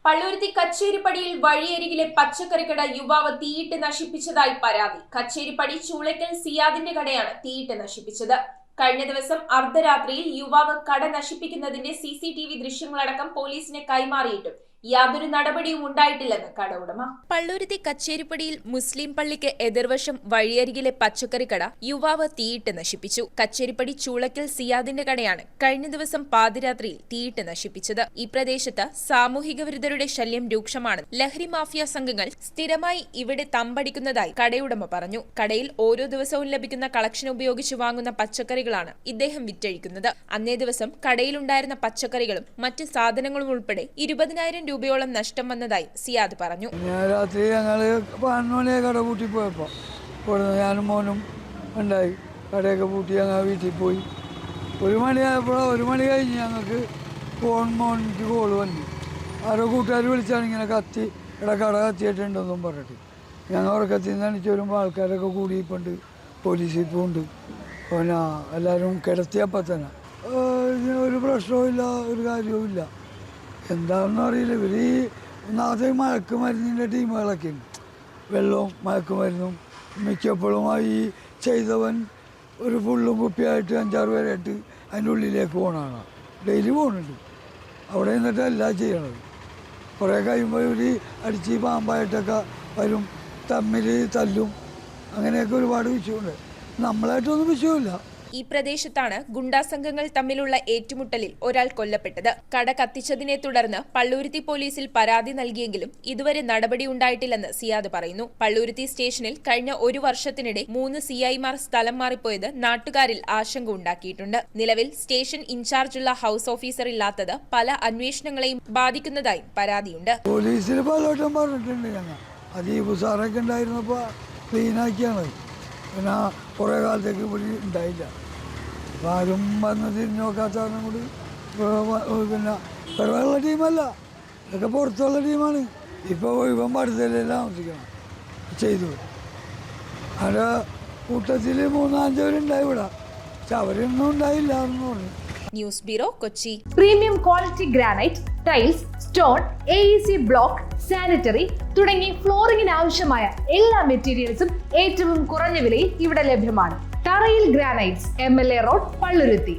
പള്ളുരുത്തി കച്ചേരിപ്പടിയിൽ വഴിയരികിലെ പച്ചക്കറിക്കട യുവാവ് തീയിട്ട് നശിപ്പിച്ചതായി പരാതി. കച്ചേരിപ്പടി ചൂളയ്ക്കൽ സിയാദിന്റെ കടയാണ് തീയിട്ട് നശിപ്പിച്ചത്. കഴിഞ്ഞ ദിവസം അർദ്ധരാത്രിയിൽ യുവാവ് കട നശിപ്പിക്കുന്നതിന്റെ CCTV ദൃശ്യങ്ങളടക്കം പോലീസിന് കൈമാറിയിട്ടും യാതൊരു നടപടിയും ഉണ്ടായിട്ടില്ലെന്ന് കട ഉടമ. പള്ളുരുത്തി കച്ചേരിപ്പടിയിൽ മുസ്ലിം പള്ളിക്ക് എതിർവശം വഴിയരികിലെ പച്ചക്കറിക്കട യുവാവ് തീയിട്ട് നശിപ്പിച്ചു. കച്ചേരിപ്പടി ചൂളയ്ക്കൽ സിയാദിന്റെ കടയാണ് കഴിഞ്ഞ ദിവസം പാതിരാത്രിയിൽ തീയിട്ട് നശിപ്പിച്ചത്. ഈ പ്രദേശത്ത് സാമൂഹിക വിരുദ്ധരുടെ ശല്യം രൂക്ഷമാണ്. ലഹരി മാഫിയ സംഘങ്ങൾ സ്ഥിരമായി ഇവിടെ തമ്പടിക്കുന്നതായി കടയുടമ പറഞ്ഞു. കടയിൽ ഓരോ ദിവസവും ലഭിക്കുന്ന കളക്ഷൻ ഉപയോഗിച്ച് വാങ്ങുന്ന പച്ചക്കറികളാണ് ഇദ്ദേഹം വിറ്റഴിക്കുന്നത്. അന്നേ ദിവസം കടയിലുണ്ടായിരുന്ന പച്ചക്കറികളും മറ്റ് സാധനങ്ങളും ഉൾപ്പെടെ 20,000 രൂപയോളം നഷ്ടം വന്നതായി സിയാദ് പറഞ്ഞു. രാത്രി ഞങ്ങള് 11 മണിയെ കട പൂട്ടി പോയപ്പോൾ ഞാനും മോനും ഉണ്ടായി. കടയൊക്കെ പൂട്ടി ഞങ്ങൾ വീട്ടിൽ പോയി. 1 മണിയായപ്പോൾ 1 മണി കഴിഞ്ഞ് ഞങ്ങൾക്ക് മോനിക്ക് കോള് വന്നു. ആരോ കൂട്ടുകാർ വിളിച്ചാണ് ഇങ്ങനെ കത്തി കട കത്തിയിട്ടുണ്ടെന്നും പറഞ്ഞിട്ട്. ഞങ്ങൾ ഉറക്കത്തിൽ നിന്ന് എണീച്ച് വരുമ്പോൾ ആൾക്കാരൊക്കെ കൂടിയിപ്പുണ്ട്, പോലീസ് ഇപ്പോൾ ഉണ്ട്. പിന്നെ എല്ലാവരും കിടത്തിയപ്പോൾ തന്നെ ഒരു പ്രശ്നവും ഇല്ല, ഒരു കാര്യവും ഇല്ല. എന്താണെന്ന് അറിയില്ല. ഇവർ ഈ ഒന്നാമത്തെ മയക്കുമരുന്നിൻ്റെ ടീമുകളൊക്കെ ഉണ്ട്. വെള്ളവും മയക്കുമരുന്നും മിക്കപ്പോഴുമായി ചെയ്തവൻ ഒരു ഫുള്ളും കുപ്പിയായിട്ട് 5-6 പേരായിട്ട് അതിൻ്റെ ഉള്ളിലേക്ക് പോകണതാണ്. ഡെയിലി പോകുന്നുണ്ട്. അവിടെ നിന്നിട്ട് എല്ലാം ചെയ്യണത്. കുറേ കഴിയുമ്പോൾ ഇവർ അടിച്ച് പാമ്പായിട്ടൊക്കെ വരും, തമ്മിൽ തല്ലും. അങ്ങനെയൊക്കെ ഒരുപാട് വിഷയമുണ്ട്. നമ്മളായിട്ടൊന്നും വിഷയമില്ല. ഈ പ്രദേശത്താണ് ഗുണ്ടാ സംഘങ്ങൾ തമ്മിലുള്ള ഏറ്റുമുട്ടലിൽ ഒരാൾ കൊല്ലപ്പെട്ടത്. കട കത്തിച്ചതിനെ തുടർന്ന് പള്ളുരുത്തി പോലീസിൽ പരാതി നൽകിയെങ്കിലും ഇതുവരെ നടപടിയുണ്ടായിട്ടില്ലെന്ന് സിയാദ് പറയുന്നു. പള്ളുരുത്തി സ്റ്റേഷനിൽ കഴിഞ്ഞ 1 വർഷത്തിനിടെ 3 CIമാർ സ്ഥലം മാറിപ്പോയത് നാട്ടുകാരിൽ ആശങ്ക ഉണ്ടാക്കിയിട്ടുണ്ട്. നിലവിൽ സ്റ്റേഷൻ ഇൻചാർജുള്ള ഹൌസ് ഓഫീസർ ഇല്ലാത്തത് പല അന്വേഷണങ്ങളെയും ബാധിക്കുന്നതായി പരാതിയുണ്ട്. പോലീസിൽ പലവട്ടം പറഞ്ഞിട്ടുണ്ട്. ഞങ്ങൾ അദീബ് സാറൊക്കെ ഉണ്ടായിരുന്നപ്പോൾ ക്ലീനാക്കിയാണ്. പിന്നെ കുറേ കാലത്തേക്ക് ഇവിടെ ഉണ്ടായില്ല. അപ്പം ആരും വന്ന് തിരിഞ്ഞു നോക്കാത്ത കാരണം കൂടി പിന്നെ വെറുള്ള ടീമല്ല, ഇതൊക്കെ പുറത്തുള്ള ടീമാണ്. ഇപ്പോൾ ഇവൻ പഠിത്തലെല്ലാം താമസിക്കണം ചെയ്തു. അവരുടെ കൂട്ടത്തിൽ 3-5 പേരുണ്ടായി ഇവിടെ. പക്ഷെ അവരൊന്നും ഉണ്ടായില്ല എന്ന് പറഞ്ഞു. News bureau, Kochi. Premium quality granite, tiles, stone, AEC block, sanitary തുടങ്ങി ഫ്ലോറിംഗിന് ആവശ്യമായ എല്ലാ മെറ്റീരിയൽസും ഏറ്റവും കുറഞ്ഞ വിലയിൽ ഇവിടെ ലഭ്യമാണ്. തറയിൽ ഗ്രാനൈറ്റ്സ്, MLA റോഡ്, പള്ളുരുത്തി.